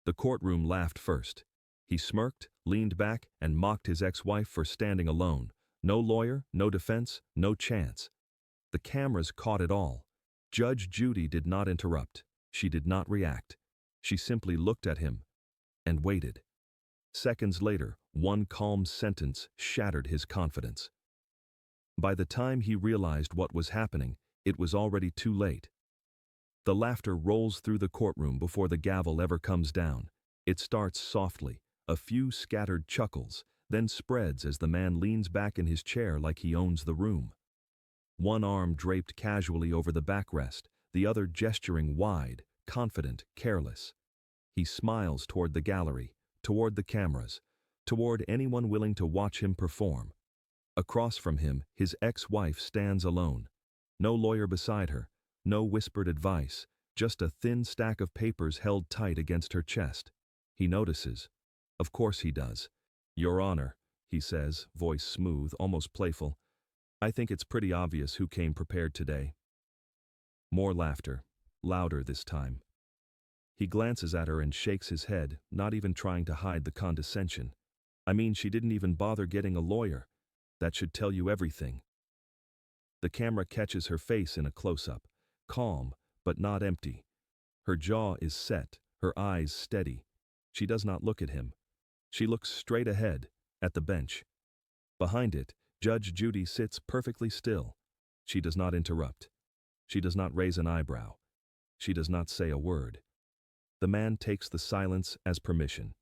The courtroom laughed first. He smirked, leaned back, and mocked his ex-wife for standing alone. No lawyer, no defense, no chance. The cameras caught it all. Judge Judy did not interrupt. She did not react. She simply looked at him and waited. Seconds later, one calm sentence shattered his confidence. By the time he realized what was happening, it was already too late. The laughter rolls through the courtroom before the gavel ever comes down. It starts softly, a few scattered chuckles, then spreads as the man leans back in his chair like he owns the room. One arm draped casually over the backrest, the other gesturing wide, confident, careless. He smiles toward the gallery, toward the cameras, toward anyone willing to watch him perform. Across from him, his ex-wife stands alone. No lawyer beside her, no whispered advice, just a thin stack of papers held tight against her chest. He notices. Of course he does. "Your Honor," he says, voice smooth, almost playful, "I think it's pretty obvious who came prepared today." More laughter, louder this time. He glances at her and shakes his head, not even trying to hide the condescension. "I mean, she didn't even bother getting a lawyer. That should tell you everything." The camera catches her face in a close-up, calm, but not empty. Her jaw is set, her eyes steady. She does not look at him. She looks straight ahead, at the bench. Behind it, Judge Judy sits perfectly still. She does not interrupt. She does not raise an eyebrow. She does not say a word. The man takes the silence as permission.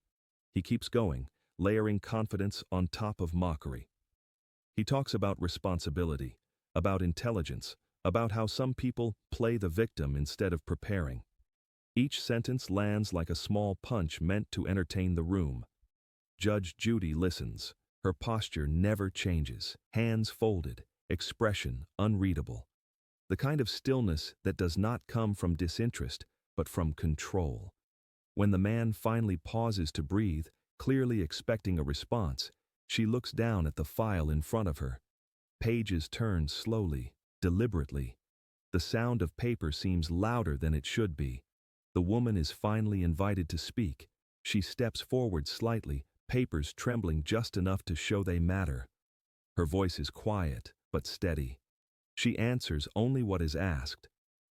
He keeps going, layering confidence on top of mockery. He talks about responsibility, about intelligence, about how some people play the victim instead of preparing. Each sentence lands like a small punch meant to entertain the room. Judge Judy listens. Her posture never changes, hands folded, expression unreadable. The kind of stillness that does not come from disinterest, but from control. When the man finally pauses to breathe, clearly expecting a response, she looks down at the file in front of her. Pages turn slowly, deliberately. The sound of paper seems louder than it should be. The woman is finally invited to speak. She steps forward slightly, papers trembling just enough to show they matter. Her voice is quiet, but steady. She answers only what is asked.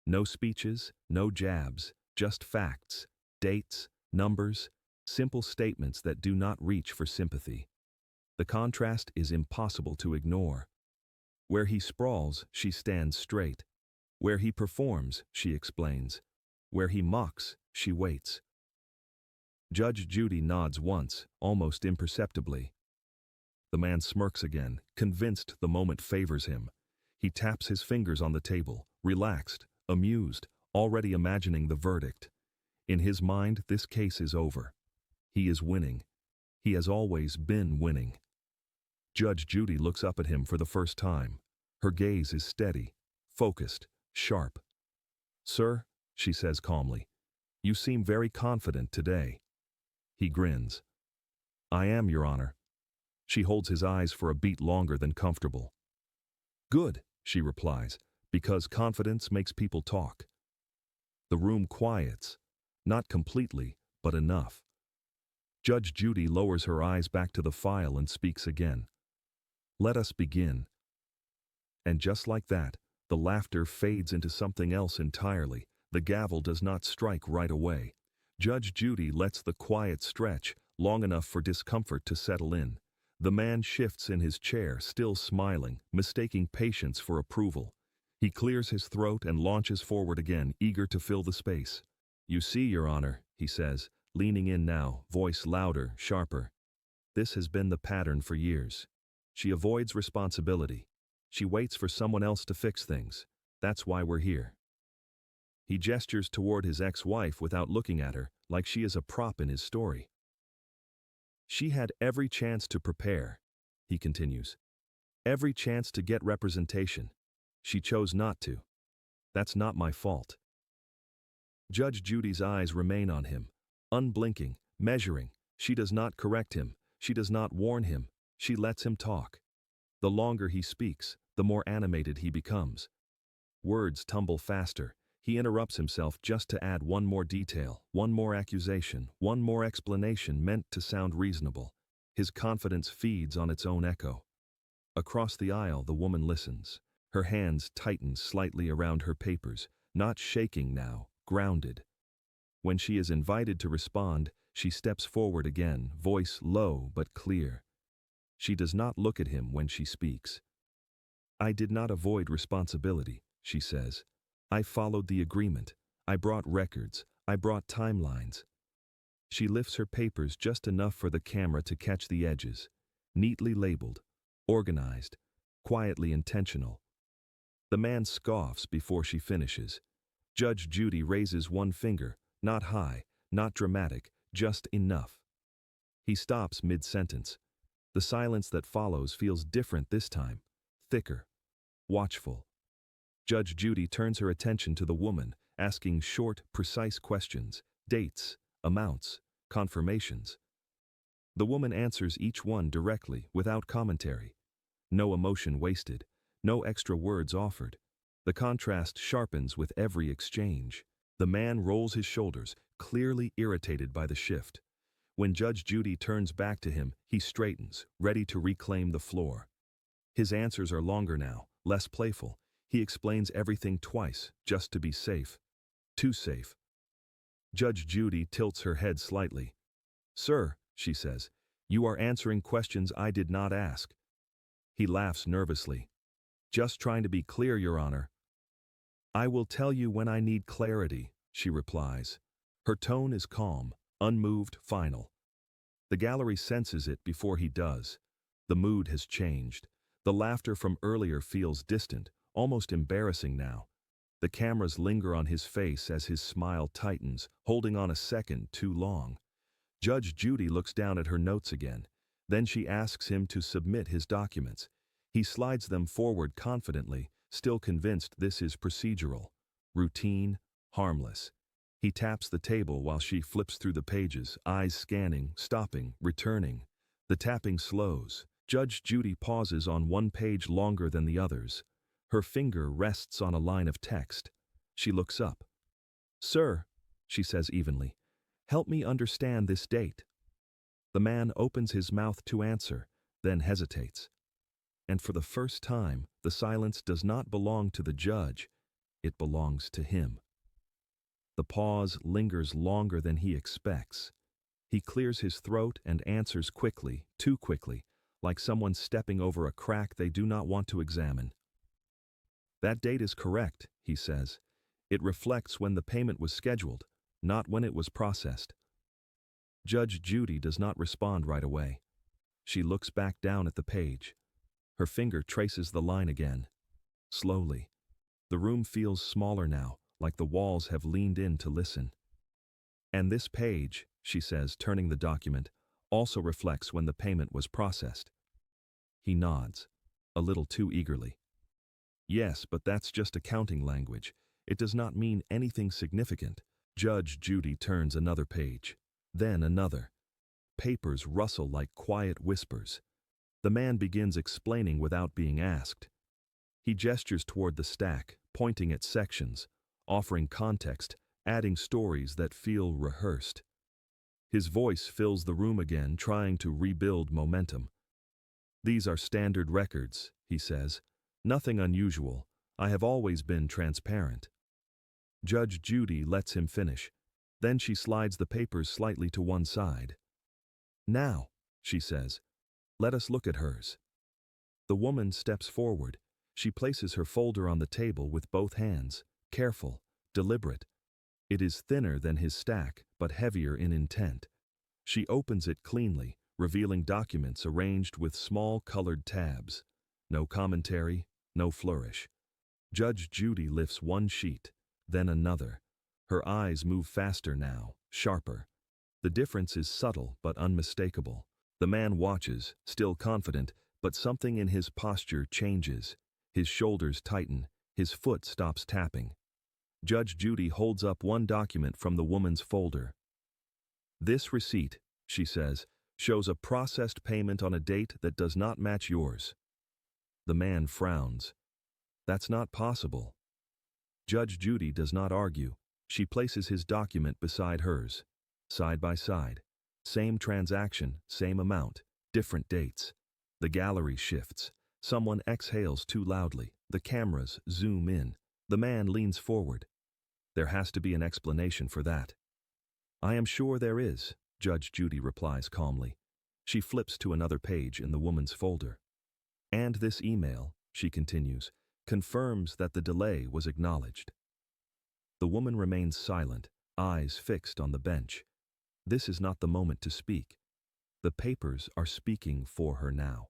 No speeches, no jabs, just facts, dates, numbers, simple statements that do not reach for sympathy. The contrast is impossible to ignore. Where he sprawls, she stands straight. Where he performs, she explains. Where he mocks, she waits. Judge Judy nods once, almost imperceptibly. The man smirks again, convinced the moment favors him. He taps his fingers on the table, relaxed, amused, already imagining the verdict. In his mind, this case is over. He is winning. He has always been winning. Judge Judy looks up at him for the first time. Her gaze is steady, focused, sharp. "Sir," she says calmly, "you seem very confident today." He grins. "I am, Your Honor." She holds his eyes for a beat longer than comfortable. "Good," she replies, "because confidence makes people talk." The room quiets, not completely, but enough. Judge Judy lowers her eyes back to the file and speaks again. "Let us begin." And just like that, the laughter fades into something else entirely. The gavel does not strike right away. Judge Judy lets the quiet stretch, long enough for discomfort to settle in. The man shifts in his chair, still smiling, mistaking patience for approval. He clears his throat and launches forward again, eager to fill the space. "You see, Your Honor," he says, leaning in now, voice louder, sharper. "This has been the pattern for years. She avoids responsibility. She waits for someone else to fix things. That's why we're here." He gestures toward his ex-wife without looking at her, like she is a prop in his story. "She had every chance to prepare," he continues. "Every chance to get representation. She chose not to. That's not my fault." Judge Judy's eyes remain on him, unblinking, measuring. She does not correct him. She does not warn him. She lets him talk. The longer he speaks, the more animated he becomes. Words tumble faster. He interrupts himself just to add one more detail, one more accusation, one more explanation meant to sound reasonable. His confidence feeds on its own echo. Across the aisle, the woman listens. Her hands tighten slightly around her papers, not shaking now, grounded. When she is invited to respond, she steps forward again, voice low but clear. She does not look at him when she speaks. "I did not avoid responsibility," she says. "I followed the agreement. I brought records. I brought timelines." She lifts her papers just enough for the camera to catch the edges. Neatly labeled, organized, quietly intentional. The man scoffs before she finishes. Judge Judy raises one finger, not high, not dramatic, just enough. He stops mid-sentence. The silence that follows feels different this time, thicker, watchful. Judge Judy turns her attention to the woman, asking short, precise questions, dates, amounts, confirmations. The woman answers each one directly, without commentary. No emotion wasted, no extra words offered. The contrast sharpens with every exchange. The man rolls his shoulders, clearly irritated by the shift. When Judge Judy turns back to him, he straightens, ready to reclaim the floor. His answers are longer now, less playful. He explains everything twice, just to be safe. Too safe. Judge Judy tilts her head slightly. "Sir," she says, "you are answering questions I did not ask." He laughs nervously. "Just trying to be clear, Your Honor." "I will tell you when I need clarity," she replies. Her tone is calm, unmoved, final. The gallery senses it before he does. The mood has changed. The laughter from earlier feels distant, almost embarrassing now. The cameras linger on his face as his smile tightens, holding on a second too long. Judge Judy looks down at her notes again. Then she asks him to submit his documents. He slides them forward confidently, still convinced this is procedural, routine, harmless. He taps the table while she flips through the pages, eyes scanning, stopping, returning. The tapping slows. Judge Judy pauses on one page longer than the others. Her finger rests on a line of text. She looks up. "Sir," she says evenly, "help me understand this date." The man opens his mouth to answer, then hesitates. And for the first time, the silence does not belong to the judge, it belongs to him. The pause lingers longer than he expects. He clears his throat and answers quickly, too quickly, like someone stepping over a crack they do not want to examine. "That date is correct," he says. "It reflects when the payment was scheduled, not when it was processed." Judge Judy does not respond right away. She looks back down at the page. Her finger traces the line again. Slowly. The room feels smaller now, like the walls have leaned in to listen. "And this page," she says, turning the document, "also reflects when the payment was processed." He nods, a little too eagerly. "Yes, but that's just accounting language. It does not mean anything significant." Judge Judy turns another page, then another. Papers rustle like quiet whispers. The man begins explaining without being asked. He gestures toward the stack, pointing at sections, offering context, adding stories that feel rehearsed. His voice fills the room again, trying to rebuild momentum. "These are standard records," he says. "Nothing unusual. I have always been transparent." Judge Judy lets him finish. Then she slides the papers slightly to one side. "Now," she says, "let us look at hers." The woman steps forward. She places her folder on the table with both hands, careful, deliberate. It is thinner than his stack, but heavier in intent. She opens it cleanly, revealing documents arranged with small colored tabs. No commentary, no flourish. Judge Judy lifts one sheet, then another. Her eyes move faster now, sharper. The difference is subtle but unmistakable. The man watches, still confident, but something in his posture changes. His shoulders tighten, his foot stops tapping. Judge Judy holds up one document from the woman's folder. "This receipt," she says, "shows a processed payment on a date that does not match yours." The man frowns. "That's not possible." Judge Judy does not argue. She places his document beside hers. Side by side. Same transaction, same amount, different dates. The gallery shifts. Someone exhales too loudly. The cameras zoom in. The man leans forward. There has to be an explanation for that. I am sure there is, Judge Judy replies calmly. She flips to another page in the woman's folder. And this email, she continues, confirms that the delay was acknowledged. The woman remains silent, eyes fixed on the bench. This is not the moment to speak. The papers are speaking for her now.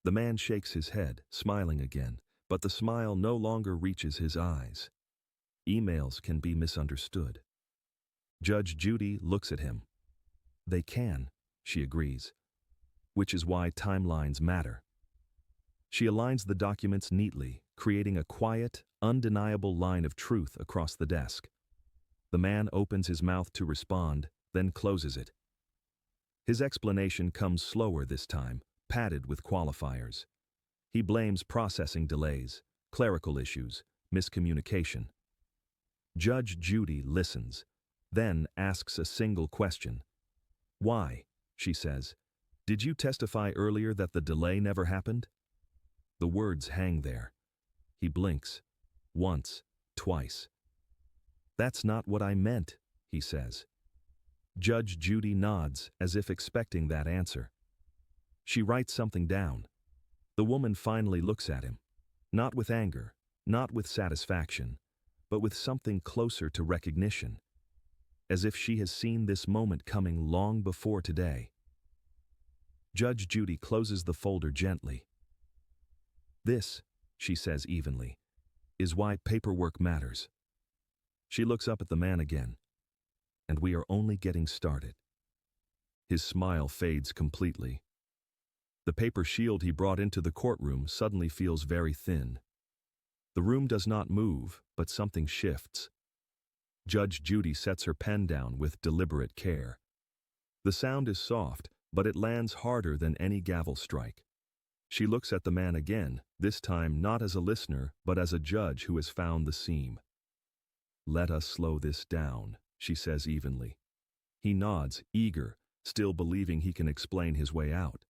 The man shakes his head, smiling again, but the smile no longer reaches his eyes. Emails can be misunderstood. Judge Judy looks at him. They can, she agrees, which is why timelines matter. She aligns the documents neatly, creating a quiet, undeniable line of truth across the desk. The man opens his mouth to respond, then closes it. His explanation comes slower this time, padded with qualifiers. He blames processing delays, clerical issues, miscommunication. Judge Judy listens, then asks a single question. Why, she says, did you testify earlier that the delay never happened? The words hang there. He blinks. Once, twice. That's not what I meant, he says. Judge Judy nods as if expecting that answer. She writes something down. The woman finally looks at him. Not with anger, not with satisfaction, but with something closer to recognition. As if she has seen this moment coming long before today. Judge Judy closes the folder gently. This, she says evenly, is why paperwork matters. She looks up at the man again. And we are only getting started. His smile fades completely. The paper shield he brought into the courtroom suddenly feels very thin. The room does not move, but something shifts. Judge Judy sets her pen down with deliberate care. The sound is soft, but it lands harder than any gavel strike. She looks at the man again, this time not as a listener, but as a judge who has found the seam. Let us slow this down, she says evenly. He nods, eager, still believing he can explain his way out.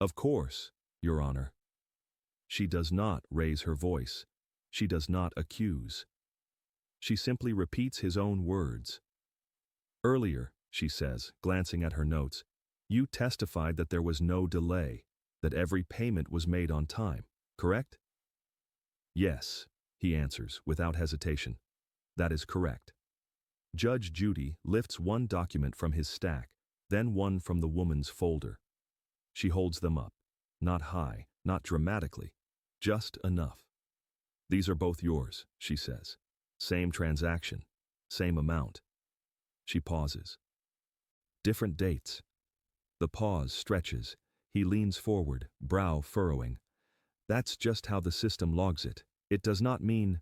Of course, Your Honor. She does not raise her voice. She does not accuse. She simply repeats his own words. Earlier, she says, glancing at her notes, you testified that there was no delay, that every payment was made on time, correct? Yes, he answers without hesitation. That is correct. Judge Judy lifts one document from his stack, then one from the woman's folder. She holds them up, not high, not dramatically, just enough. These are both yours, she says. Same transaction, same amount. She pauses. Different dates. The pause stretches. He leans forward, brow furrowing. That's just how the system logs it. It does not mean...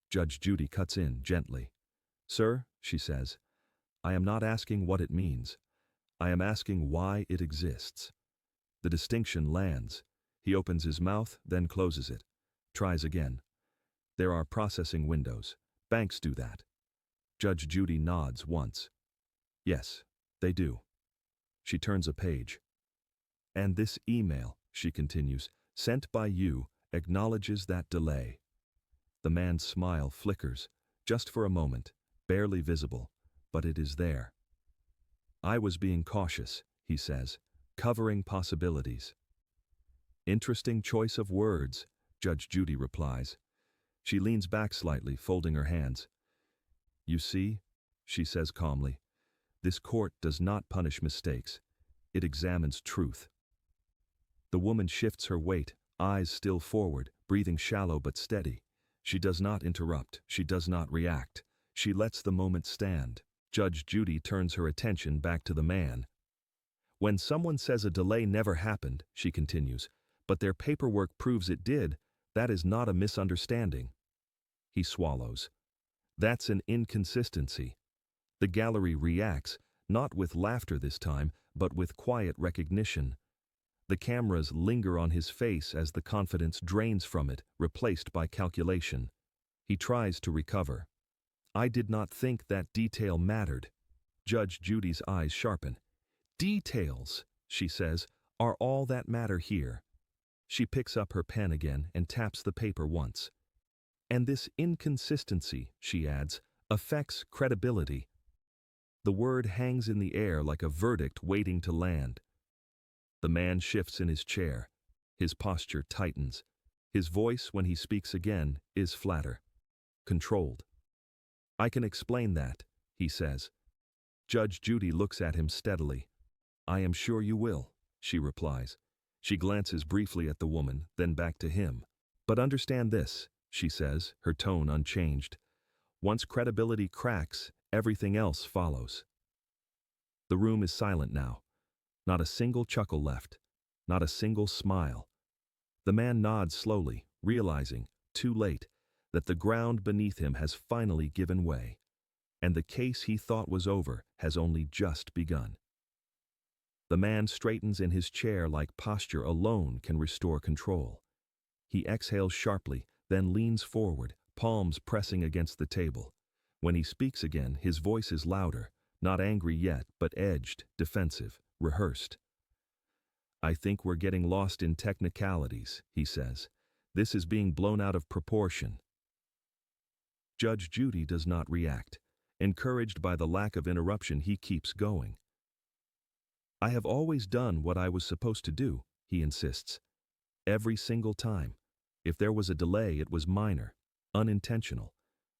Judge Judy cuts in gently. Sir, she says, I am not asking what it means. I am asking why it exists. The distinction lands. He opens his mouth, then closes it. Tries again. There are processing windows. Banks do that. Judge Judy nods once. Yes, they do. She turns a page. And this email, she continues, sent by you, acknowledges that delay. The man's smile flickers, just for a moment, barely visible, but it is there. I was being cautious, he says, covering possibilities. Interesting choice of words, Judge Judy replies. She leans back slightly, folding her hands. You see, she says calmly, this court does not punish mistakes. It examines truth. The woman shifts her weight, eyes still forward, breathing shallow but steady. She does not interrupt. She does not react. She lets the moment stand. Judge Judy turns her attention back to the man. When someone says a delay never happened, she continues, but their paperwork proves it did, that is not a misunderstanding. He swallows. That's an inconsistency. The gallery reacts, not with laughter this time, but with quiet recognition. The cameras linger on his face as the confidence drains from it, replaced by calculation. He tries to recover. I did not think that detail mattered. Judge Judy's eyes sharpen. Details, she says, are all that matter here. She picks up her pen again and taps the paper once. And this inconsistency, she adds, affects credibility. The word hangs in the air like a verdict waiting to land. The man shifts in his chair. His posture tightens. His voice, when he speaks again, is flatter, controlled. I can explain that, he says. Judge Judy looks at him steadily. I am sure you will, she replies. She glances briefly at the woman, then back to him. But understand this, she says, her tone unchanged. Once credibility cracks, everything else follows. The room is silent now. Not a single chuckle left. Not a single smile. The man nods slowly, realizing, too late, that the ground beneath him has finally given way, and the case he thought was over has only just begun. The man straightens in his chair like posture alone can restore control. He exhales sharply, then leans forward, palms pressing against the table. When he speaks again, his voice is louder, not angry yet, but edged, defensive, rehearsed. I think we're getting lost in technicalities, he says. This is being blown out of proportion. Judge Judy does not react. Encouraged by the lack of interruption, he keeps going. I have always done what I was supposed to do, he insists. Every single time. If there was a delay, it was minor, unintentional,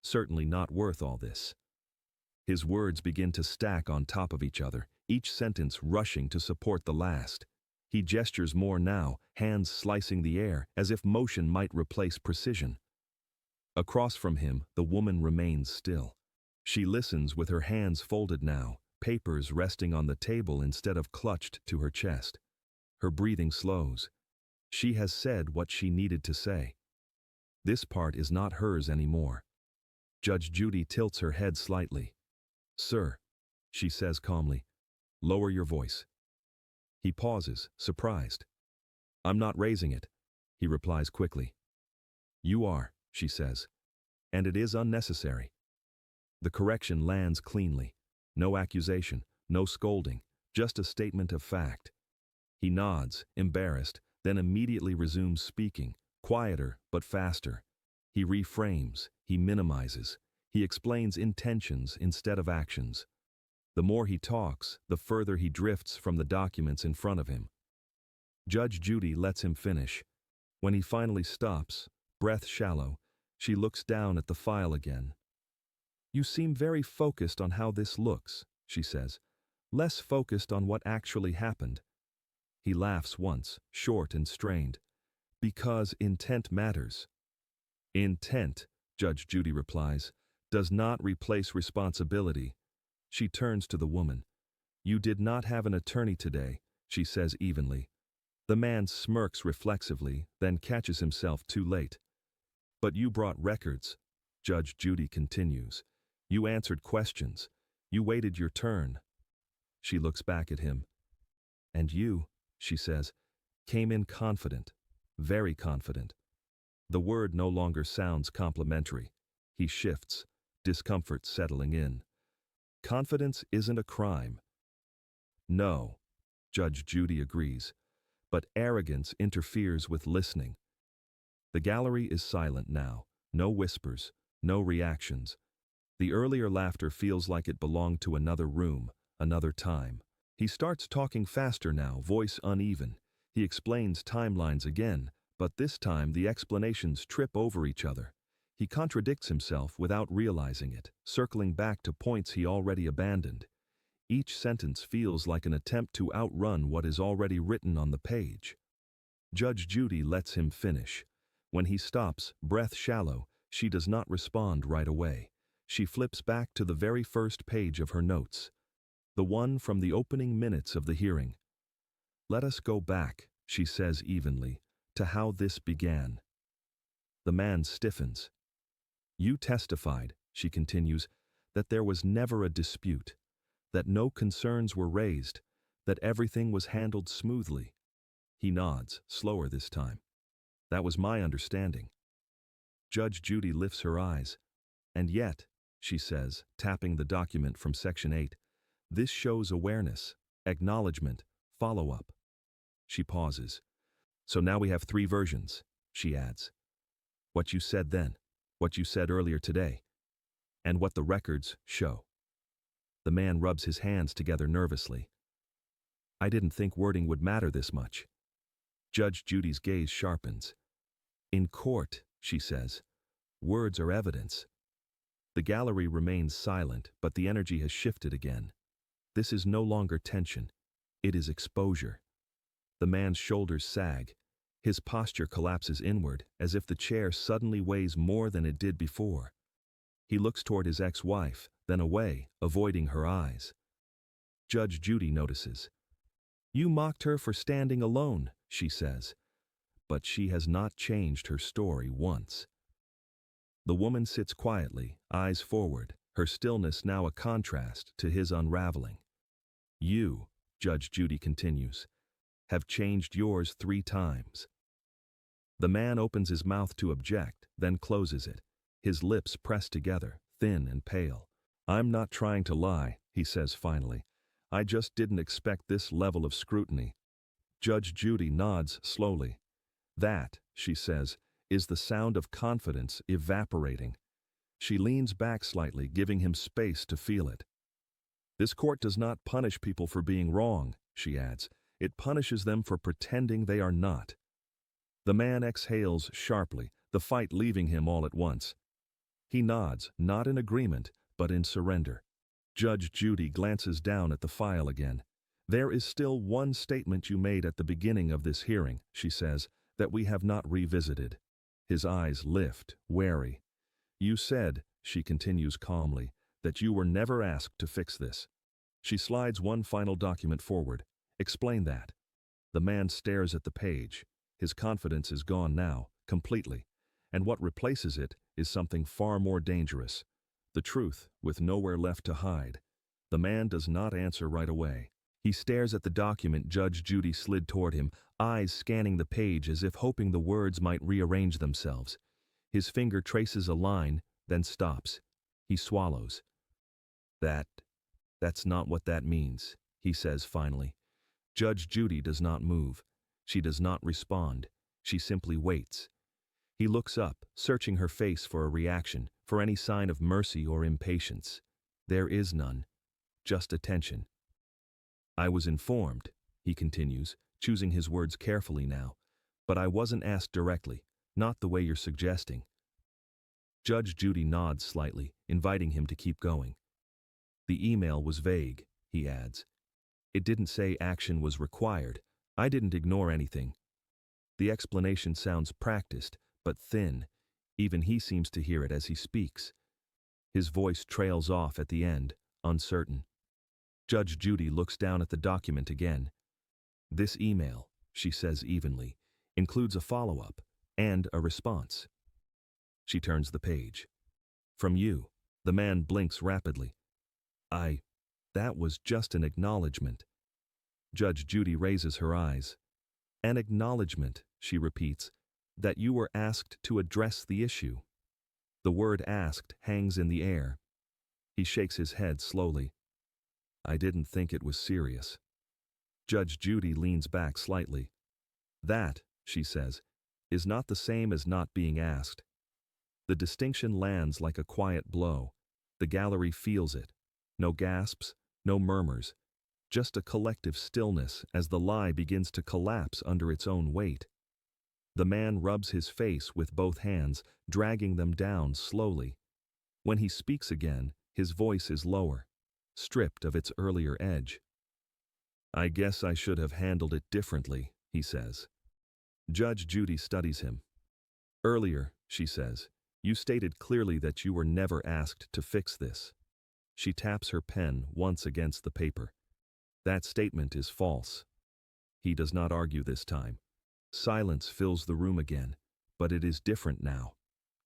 certainly not worth all this. His words begin to stack on top of each other, each sentence rushing to support the last. He gestures more now, hands slicing the air, as if motion might replace precision. Across from him, the woman remains still. She listens with her hands folded now, papers resting on the table instead of clutched to her chest. Her breathing slows. She has said what she needed to say. This part is not hers anymore. Judge Judy tilts her head slightly. Sir, she says calmly, lower your voice. He pauses, surprised. I'm not raising it, he replies quickly. You are, she says, and it is unnecessary. The correction lands cleanly. No accusation, no scolding, just a statement of fact. He nods, embarrassed, then immediately resumes speaking, quieter but faster. He reframes, he minimizes, he explains intentions instead of actions. The more he talks, the further he drifts from the documents in front of him. Judge Judy lets him finish. When he finally stops, breath shallow, she looks down at the file again. You seem very focused on how this looks, she says, less focused on what actually happened. He laughs once, short and strained. Because intent matters. Intent, Judge Judy replies, does not replace responsibility. She turns to the woman. You did not have an attorney today, she says evenly. The man smirks reflexively, then catches himself too late. But you brought records, Judge Judy continues. You answered questions. You waited your turn. She looks back at him. And you, she says, came in confident, very confident. The word no longer sounds complimentary. He shifts, discomfort settling in. Confidence isn't a crime. No, Judge Judy agrees, but arrogance interferes with listening. The gallery is silent now, no whispers, no reactions. The earlier laughter feels like it belonged to another room, another time. He starts talking faster now, voice uneven. He explains timelines again, but this time the explanations trip over each other. He contradicts himself without realizing it, circling back to points he already abandoned. Each sentence feels like an attempt to outrun what is already written on the page. Judge Judy lets him finish. When he stops, breath shallow, she does not respond right away. She flips back to the very first page of her notes, the one from the opening minutes of the hearing. Let us go back, she says evenly, to how this began. The man stiffens. You testified, she continues, that there was never a dispute, that no concerns were raised, that everything was handled smoothly. He nods, slower this time. That was my understanding. Judge Judy lifts her eyes. And yet, she says, tapping the document from Section 8, this shows awareness, acknowledgement, follow-up. She pauses. So now we have 3 versions, she adds. What you said then, what you said earlier today, and what the records show. The man rubs his hands together nervously. I didn't think wording would matter this much. Judge Judy's gaze sharpens. In court, she says, words are evidence. The gallery remains silent, but the energy has shifted again. This is no longer tension. It is exposure. The man's shoulders sag. His posture collapses inward, as if the chair suddenly weighs more than it did before. He looks toward his ex-wife, then away, avoiding her eyes. Judge Judy notices. You mocked her for standing alone, she says. But she has not changed her story once. The woman sits quietly, eyes forward, her stillness now a contrast to his unraveling. You, Judge Judy continues, have changed yours 3 times. The man opens his mouth to object, then closes it, his lips pressed together, thin and pale. I'm not trying to lie, he says finally. I just didn't expect this level of scrutiny. Judge Judy nods slowly. That, she says, is the sound of confidence evaporating. She leans back slightly, giving him space to feel it. This court does not punish people for being wrong, she adds. It punishes them for pretending they are not. The man exhales sharply, the fight leaving him all at once. He nods, not in agreement, but in surrender. Judge Judy glances down at the file again. There is still one statement you made at the beginning of this hearing, she says, that we have not revisited. His eyes lift, wary. You said, she continues calmly, that you were never asked to fix this. She slides one final document forward. Explain that. The man stares at the page. His confidence is gone now, completely. And what replaces it is something far more dangerous. The truth, with nowhere left to hide. The man does not answer right away. He stares at the document Judge Judy slid toward him, eyes scanning the page as if hoping the words might rearrange themselves. His finger traces a line, then stops. He swallows. That's not what that means, he says finally. Judge Judy does not move. She does not respond. She simply waits. He looks up, searching her face for a reaction, for any sign of mercy or impatience. There is none. Just attention. I was informed, he continues, choosing his words carefully now, but I wasn't asked directly, not the way you're suggesting. Judge Judy nods slightly, inviting him to keep going. The email was vague, he adds. It didn't say action was required. I didn't ignore anything. The explanation sounds practiced, but thin. Even he seems to hear it as he speaks. His voice trails off at the end, uncertain. Judge Judy looks down at the document again. This email, she says evenly, includes a follow-up and a response. She turns the page. From you. The man blinks rapidly. That was just an acknowledgement. Judge Judy raises her eyes. An acknowledgement, she repeats, that you were asked to address the issue. The word asked hangs in the air. He shakes his head slowly. I didn't think it was serious. Judge Judy leans back slightly. That, she says, is not the same as not being asked. The distinction lands like a quiet blow. The gallery feels it. No gasps, no murmurs. Just a collective stillness as the lie begins to collapse under its own weight. The man rubs his face with both hands, dragging them down slowly. When he speaks again, his voice is lower, stripped of its earlier edge. I guess I should have handled it differently, he says. Judge Judy studies him. Earlier, she says, you stated clearly that you were never asked to fix this. She taps her pen once against the paper. That statement is false. He does not argue this time. Silence fills the room again, but it is different now.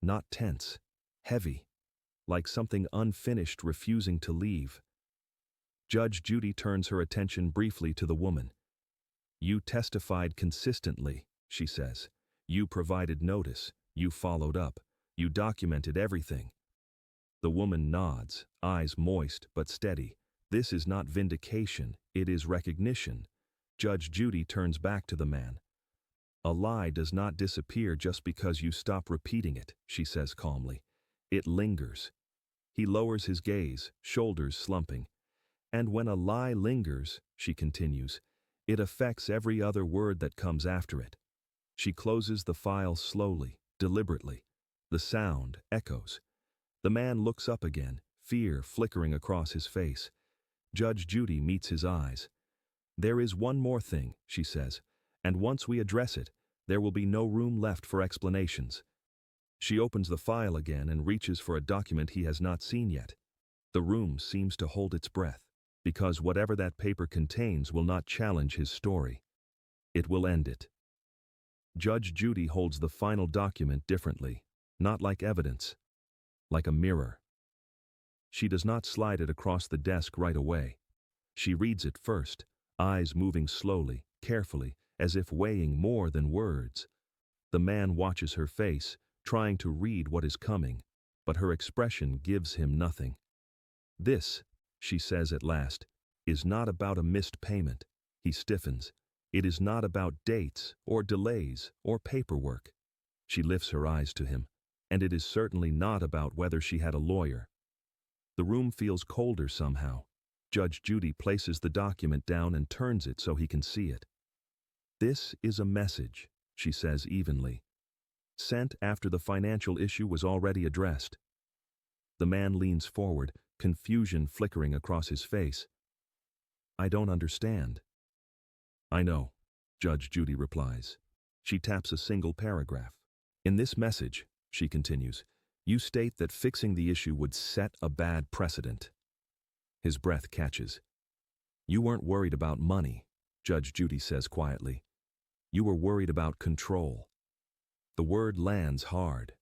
Not tense, heavy, like something unfinished refusing to leave. Judge Judy turns her attention briefly to the woman. You testified consistently, she says. You provided notice. You followed up. You documented everything." The woman nods, eyes moist but steady. "This is not vindication, it is recognition." Judge Judy turns back to the man. "A lie does not disappear just because you stop repeating it," she says calmly. "It lingers." He lowers his gaze, shoulders slumping. "And when a lie lingers," she continues, "it affects every other word that comes after it." She closes the file slowly, deliberately. The sound echoes. The man looks up again, fear flickering across his face. Judge Judy meets his eyes. "There is one more thing," she says, "and once we address it, there will be no room left for explanations." She opens the file again and reaches for a document he has not seen yet. The room seems to hold its breath, because whatever that paper contains will not challenge his story. It will end it. Judge Judy holds the final document differently, not like evidence, like a mirror. She does not slide it across the desk right away. She reads it first, eyes moving slowly, carefully, as if weighing more than words. The man watches her face, trying to read what is coming, but her expression gives him nothing. "This," she says at last, "is not about a missed payment." He stiffens. "It is not about dates, or delays, or paperwork." She lifts her eyes to him. "And it is certainly not about whether she had a lawyer." The room feels colder somehow. Judge Judy places the document down and turns it so he can see it. "This is a message," she says evenly, "sent after the financial issue was already addressed." The man leans forward, confusion flickering across his face. "I don't understand." "I know," Judge Judy replies. She taps a single paragraph. "In this message," she continues, "you state that fixing the issue would set a bad precedent." His breath catches. "You weren't worried about money," Judge Judy says quietly. "You were worried about control." The word lands hard.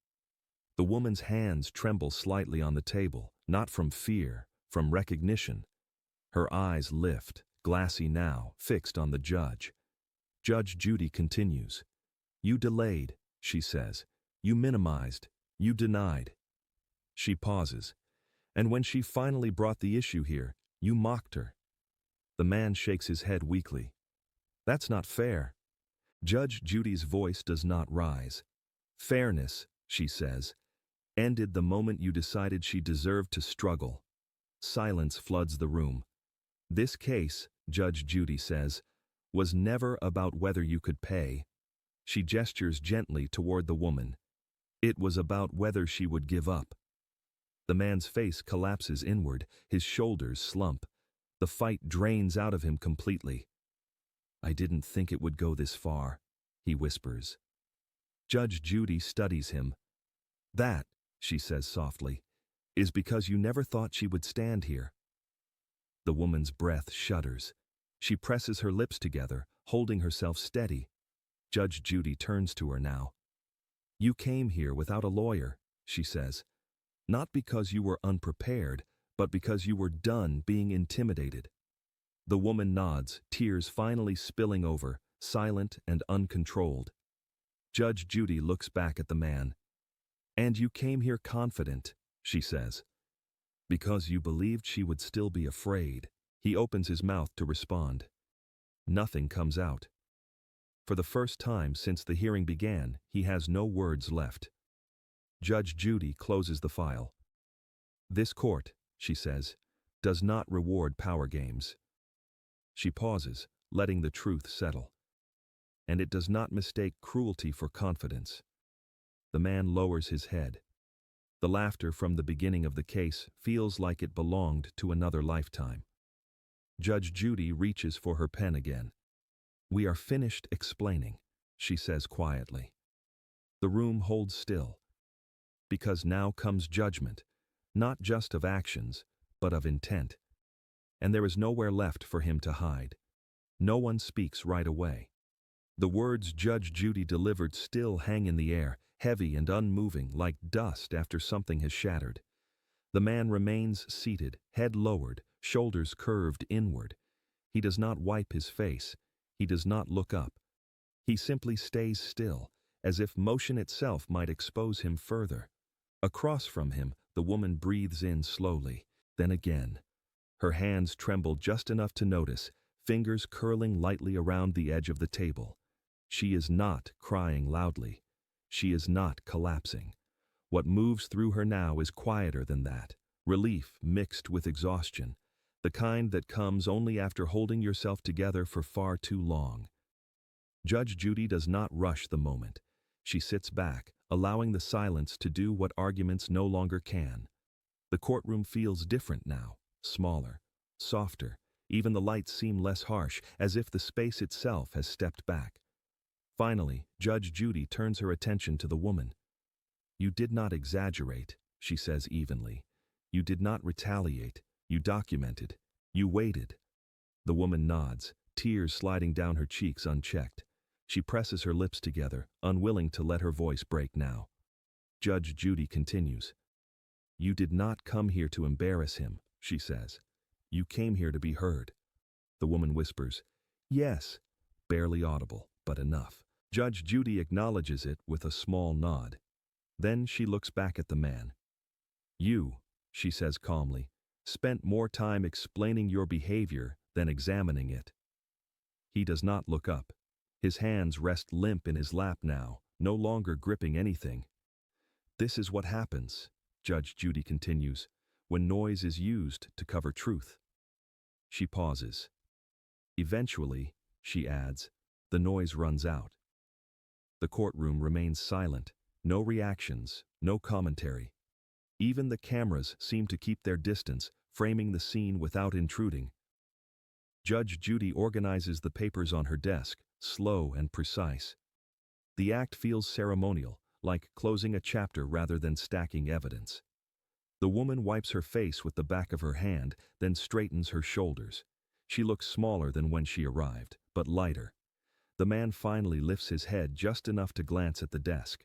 The woman's hands tremble slightly on the table, not from fear, from recognition. Her eyes lift, glassy now, fixed on the judge. Judge Judy continues. "You delayed," she says. "You minimized. You denied." She pauses. "And when she finally brought the issue here, you mocked her." The man shakes his head weakly. "That's not fair." Judge Judy's voice does not rise. "Fairness," she says, "ended the moment you decided she deserved to struggle." Silence floods the room. "This case," Judge Judy says, "was never about whether you could pay." She gestures gently toward the woman. "It was about whether she would give up." The man's face collapses inward, his shoulders slump. The fight drains out of him completely. "I didn't think it would go this far," he whispers. Judge Judy studies him. "That," she says softly, "is because you never thought she would stand here." The woman's breath shudders. She presses her lips together, holding herself steady. Judge Judy turns to her now. "You came here without a lawyer," she says. "Not because you were unprepared, but because you were done being intimidated." The woman nods, tears finally spilling over, silent and uncontrolled. Judge Judy looks back at the man. "And you came here confident," she says. "Because you believed she would still be afraid." He opens his mouth to respond. Nothing comes out. For the first time since the hearing began, he has no words left. Judge Judy closes the file. "This court," she says, "does not reward power games." She pauses, letting the truth settle. "And it does not mistake cruelty for confidence." The man lowers his head. The laughter from the beginning of the case feels like it belonged to another lifetime. Judge Judy reaches for her pen again. "We are finished explaining," she says quietly. The room holds still. Because now comes judgment, not just of actions, but of intent. And there is nowhere left for him to hide. No one speaks right away. The words Judge Judy delivered still hang in the air, heavy and unmoving, like dust after something has shattered. The man remains seated, head lowered, shoulders curved inward. He does not wipe his face. He does not look up. He simply stays still, as if motion itself might expose him further. Across from him, the woman breathes in slowly, then again. Her hands tremble just enough to notice, fingers curling lightly around the edge of the table. She is not crying loudly. She is not collapsing. What moves through her now is quieter than that, relief mixed with exhaustion, the kind that comes only after holding yourself together for far too long. Judge Judy does not rush the moment. She sits back, allowing the silence to do what arguments no longer can. The courtroom feels different now, smaller, softer. Even the lights seem less harsh, as if the space itself has stepped back. Finally, Judge Judy turns her attention to the woman. "You did not exaggerate," she says evenly. "You did not retaliate. You documented. You waited." The woman nods, tears sliding down her cheeks unchecked. She presses her lips together, unwilling to let her voice break now. Judge Judy continues. "You did not come here to embarrass him," she says. "You came here to be heard." The woman whispers, "Yes," barely audible, but enough. Judge Judy acknowledges it with a small nod. Then she looks back at the man. "You," she says calmly, "spent more time explaining your behavior than examining it." He does not look up. His hands rest limp in his lap now, no longer gripping anything. "This is what happens," Judge Judy continues, "when noise is used to cover truth." She pauses. "Eventually," she adds, "the noise runs out." The courtroom remains silent, no reactions, no commentary. Even the cameras seem to keep their distance, framing the scene without intruding. Judge Judy organizes the papers on her desk, slow and precise. The act feels ceremonial, like closing a chapter rather than stacking evidence. The woman wipes her face with the back of her hand, then straightens her shoulders. She looks smaller than when she arrived, but lighter. The man finally lifts his head just enough to glance at the desk.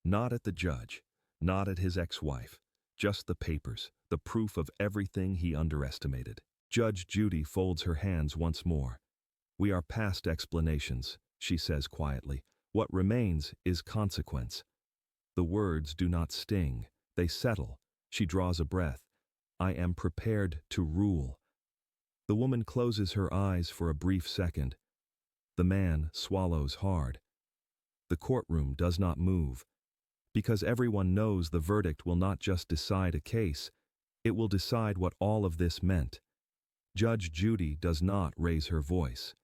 Not at the judge, not at his ex-wife, just the papers, the proof of everything he underestimated. Judge Judy folds her hands once more. "We are past explanations," she says quietly. "What remains is consequence." The words do not sting, they settle. She draws a breath. "I am prepared to rule." The woman closes her eyes for a brief second. The man swallows hard. The courtroom does not move, because everyone knows the verdict will not just decide a case, it will decide what all of this meant. Judge Judy does not raise her voice.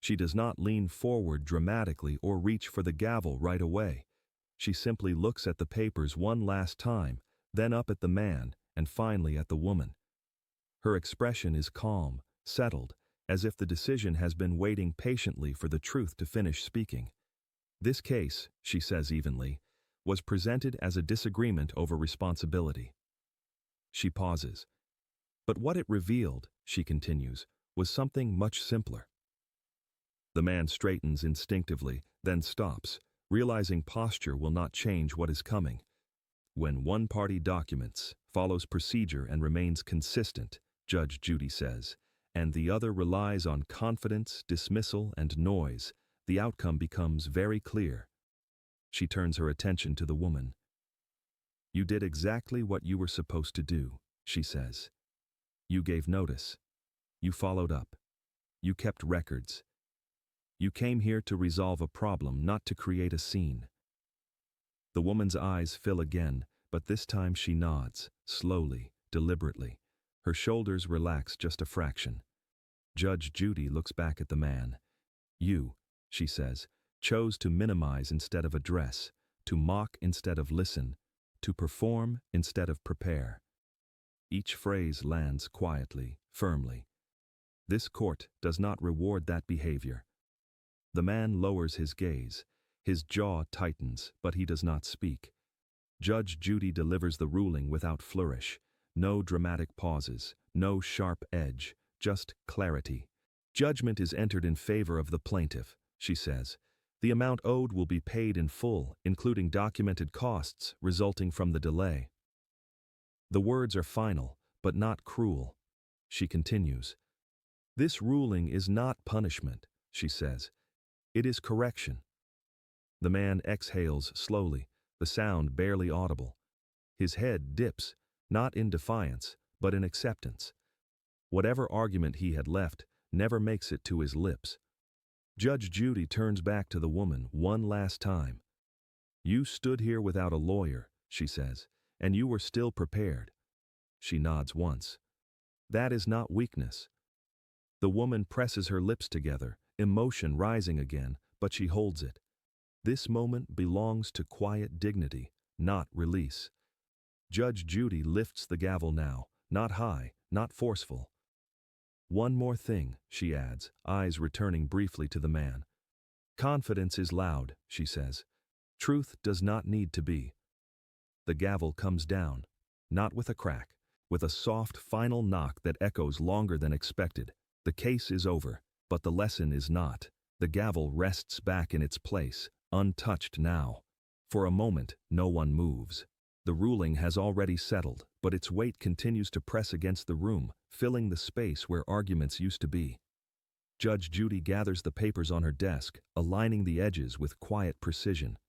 She does not lean forward dramatically or reach for the gavel right away. She simply looks at the papers one last time, then up at the man, and finally at the woman. Her expression is calm, settled, as if the decision has been waiting patiently for the truth to finish speaking. "This case," she says evenly, "was presented as a disagreement over responsibility." She pauses. "But what it revealed," she continues, "was something much simpler." The man straightens instinctively, then stops, realizing posture will not change what is coming. "When one party documents, follows procedure and remains consistent," Judge Judy says, "and the other relies on confidence, dismissal, and noise, the outcome becomes very clear." She turns her attention to the woman. "You did exactly what you were supposed to do," she says. "You gave notice. You followed up. You kept records. You came here to resolve a problem, not to create a scene." The woman's eyes fill again, but this time she nods, slowly, deliberately. Her shoulders relax just a fraction. Judge Judy looks back at the man. "You," she says, "chose to minimize instead of address, to mock instead of listen, to perform instead of prepare." Each phrase lands quietly, firmly. This court does not reward that behavior. The man lowers his gaze. His jaw tightens, but he does not speak. Judge Judy delivers the ruling without flourish. No dramatic pauses, no sharp edge, just clarity. "Judgment is entered in favor of the plaintiff," she says. "The amount owed will be paid in full, including documented costs resulting from the delay." The words are final, but not cruel. She continues. "This ruling is not punishment," she says. "It is correction." The man exhales slowly, the sound barely audible. His head dips, not in defiance, but in acceptance. Whatever argument he had left never makes it to his lips. Judge Judy turns back to the woman one last time. "You stood here without a lawyer," she says, "and you were still prepared." She nods once. That is not weakness. The woman presses her lips together, emotion rising again, but she holds it. This moment belongs to quiet dignity, not release. Judge Judy lifts the gavel now, not high, not forceful. "One more thing," she adds, eyes returning briefly to the man. "Confidence is loud," she says. "Truth does not need to be." The gavel comes down, not with a crack, with a soft final knock that echoes longer than expected. The case is over, but the lesson is not. The gavel rests back in its place, untouched now. For a moment, no one moves. The ruling has already settled, but its weight continues to press against the room, filling the space where arguments used to be. Judge Judy gathers the papers on her desk, aligning the edges with quiet precision.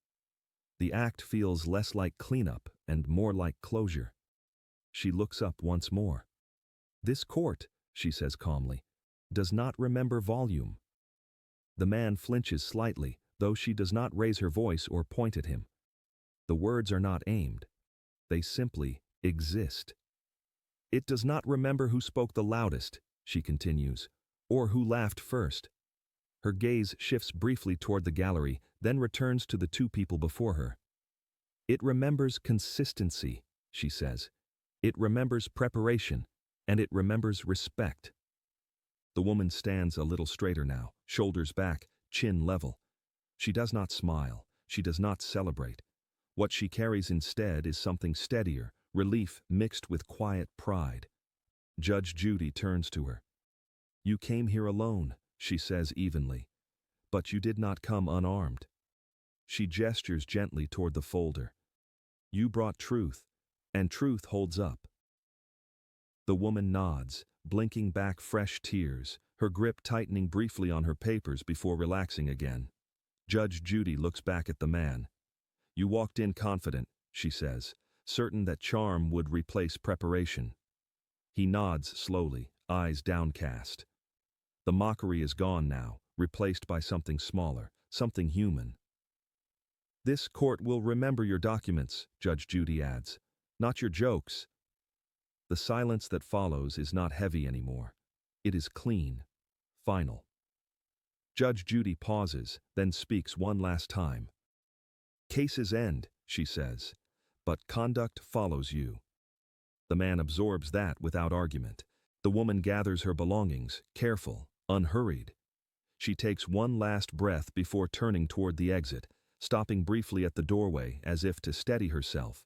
The act feels less like cleanup and more like closure. She looks up once more. "This court," she says calmly, "does not remember volume." The man flinches slightly, though she does not raise her voice or point at him. The words are not aimed. They simply exist. "It does not remember who spoke the loudest," she continues, "or who laughed first." Her gaze shifts briefly toward the gallery, then returns to the two people before her. "It remembers consistency," she says. "It remembers preparation, and it remembers respect." The woman stands a little straighter now, shoulders back, chin level. She does not smile. She does not celebrate. What she carries instead is something steadier, relief mixed with quiet pride. Judge Judy turns to her. "You came here alone," she says evenly, "but you did not come unarmed." She gestures gently toward the folder. "You brought truth, and truth holds up." The woman nods, blinking back fresh tears, her grip tightening briefly on her papers before relaxing again. Judge Judy looks back at the man. "You walked in confident," she says, certain that charm would replace preparation. He nods slowly, eyes downcast. The mockery is gone now, replaced by something smaller, something human. "This court will remember your documents," Judge Judy adds, "not your jokes." The silence that follows is not heavy anymore. It is clean, final. Judge Judy pauses, then speaks one last time. "Cases end," she says, "but conduct follows you." The man absorbs that without argument. The woman gathers her belongings, careful, unhurried. She takes one last breath before turning toward the exit, stopping briefly at the doorway as if to steady herself.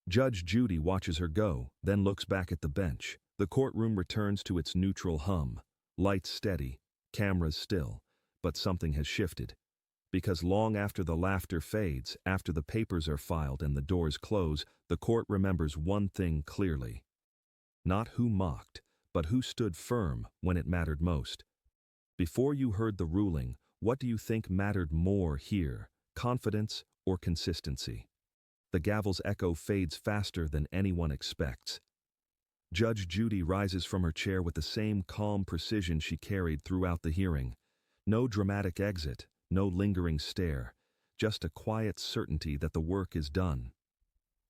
Judge Judy watches her go, then looks back at the bench. The courtroom returns to its neutral hum. Lights steady, cameras still, but something has shifted. Because long after the laughter fades, after the papers are filed and the doors close, the court remembers one thing clearly. Not who mocked, but who stood firm when it mattered most. Before you heard the ruling, what do you think mattered more here, confidence or consistency? The gavel's echo fades faster than anyone expects. Judge Judy rises from her chair with the same calm precision she carried throughout the hearing. No dramatic exit, no lingering stare, just a quiet certainty that the work is done.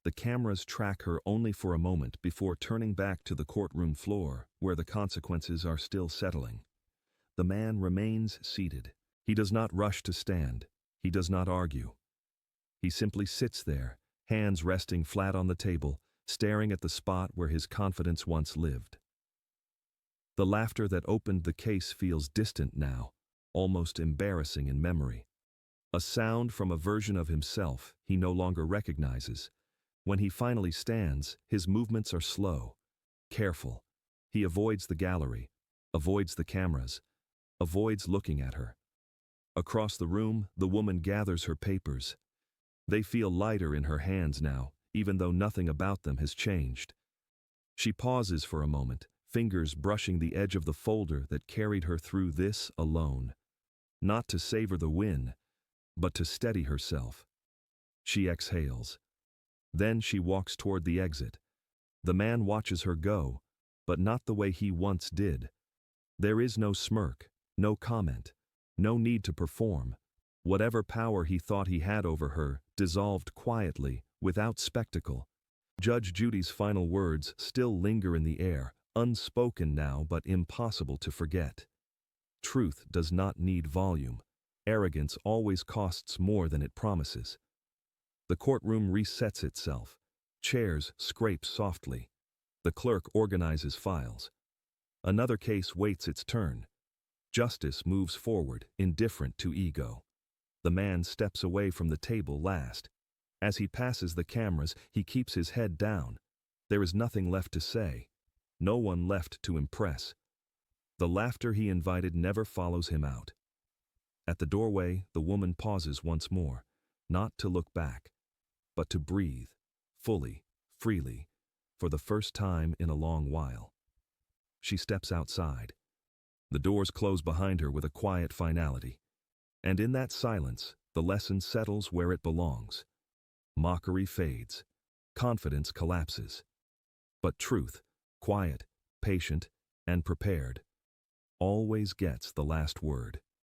The cameras track her only for a moment before turning back to the courtroom floor, where the consequences are still settling. The man remains seated. He does not rush to stand. He does not argue. He simply sits there, hands resting flat on the table, staring at the spot where his confidence once lived. The laughter that opened the case feels distant now, almost embarrassing in memory. A sound from a version of himself he no longer recognizes. When he finally stands, his movements are slow, careful. He avoids the gallery, avoids the cameras, avoids looking at her. Across the room, the woman gathers her papers. They feel lighter in her hands now, even though nothing about them has changed. She pauses for a moment, fingers brushing the edge of the folder that carried her through this alone. Not to savor the win, but to steady herself. She exhales. Then she walks toward the exit. The man watches her go, but not the way he once did. There is no smirk, no comment, no need to perform. Whatever power he thought he had over her dissolved quietly, without spectacle. Judge Judy's final words still linger in the air, unspoken now but impossible to forget. Truth does not need volume. Arrogance always costs more than it promises. The courtroom resets itself. Chairs scrape softly. The clerk organizes files. Another case waits its turn. Justice moves forward, indifferent to ego. The man steps away from the table last. As he passes the cameras, he keeps his head down. There is nothing left to say. No one left to impress. The laughter he invited never follows him out. At the doorway, the woman pauses once more, not to look back, but to breathe, fully, freely, for the first time in a long while. She steps outside. The doors close behind her with a quiet finality. And in that silence, the lesson settles where it belongs. Mockery fades. Confidence collapses. But truth, quiet, patient, and prepared, always gets the last word.